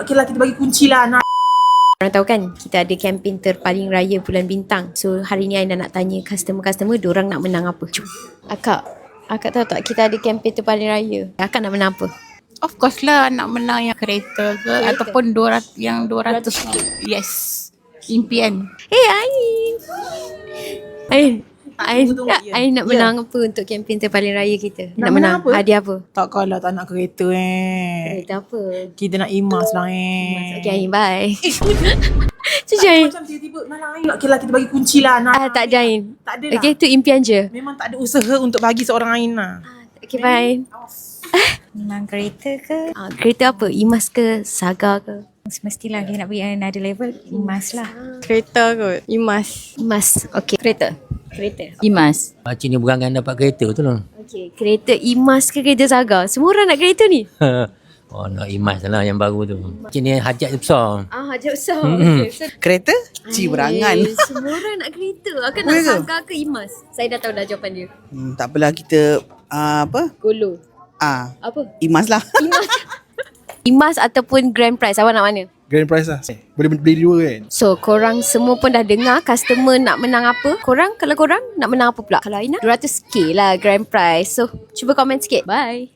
Okay lah, kita bagi kunci lah nak. Korang tahu kan kita ada kempen terpaling raya bulan bintang. So hari ni Aina nak tanya customer-customer diorang nak menang apa. Jom. Akak tahu tak kita ada kempen terpaling raya. Akak nak menang apa? Of course lah nak menang yang kereta ke ataupun 200 yang 200. Yes. Impian. Ain nak menang apa untuk kempen terpaling raya kita? Nak menang apa? Hadiah apa? Tak kalah tak nak kereta Kereta apa? Kita nak emas lah Okay Ain, bye. Jain. Macam tiba-tiba malah Ain. Okay lah, kita bagi kunci lah nak. Tak ada Ain. Tak ada lah. Okay, tu impian je. Memang tak ada usaha untuk bagi seorang Ain lah. Okay, bye. Menang kereta ke? Kereta apa? Emas ke? Saga ke? Semestilah kita nak pergi another level. Emas lah. Kereta kot. Emas. Emas. Okay, kereta. Emas. Pakcik ni berangan dapat kereta tu lah. Okay, kereta emas ke kereta Saga? Semua orang nak kereta ni? Oh, nak emas lah yang baru tu. Pakcik ni hajat dia besar. Hajat besar. Okay, so, Kereta? Berangan. semua orang nak kereta. Akak nak Saga ke emas? Saya dah tahu dah jawapan dia. Tak apalah kita Golo. Apa? emas lah. Emas ataupun grand prize. Awak nak mana? Grand prize lah. Boleh beli dua kan? So, korang semua pun dah dengar customer nak menang apa. Kalau korang nak menang apa pula? Kalau Aina, 200k lah grand prize. So, cuba komen sikit. Bye.